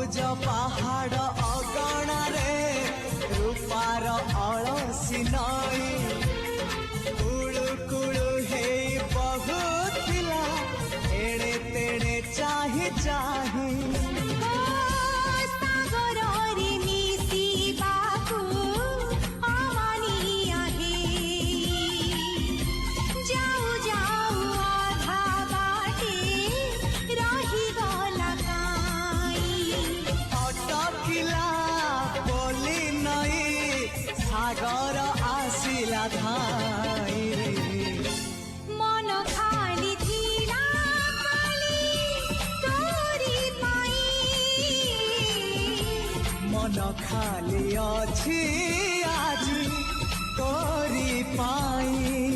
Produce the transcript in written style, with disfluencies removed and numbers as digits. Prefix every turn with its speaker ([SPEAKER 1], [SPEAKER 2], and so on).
[SPEAKER 1] ସବୁଜ ପାହାଡ଼ ଅଗଣାରେ ରୂପାର ଅଳସି ନଈ କୁଳୁ କୁଳୁ ହେଇ ବହୁଥିଲା ଏଣେ ତେଣେ ଚାହିଁ ଚାହିଁ सागर आसिला धाई
[SPEAKER 2] मन खाली थिला खाली तोरी पाई
[SPEAKER 1] मन खाली अछि आज तोरी पाई।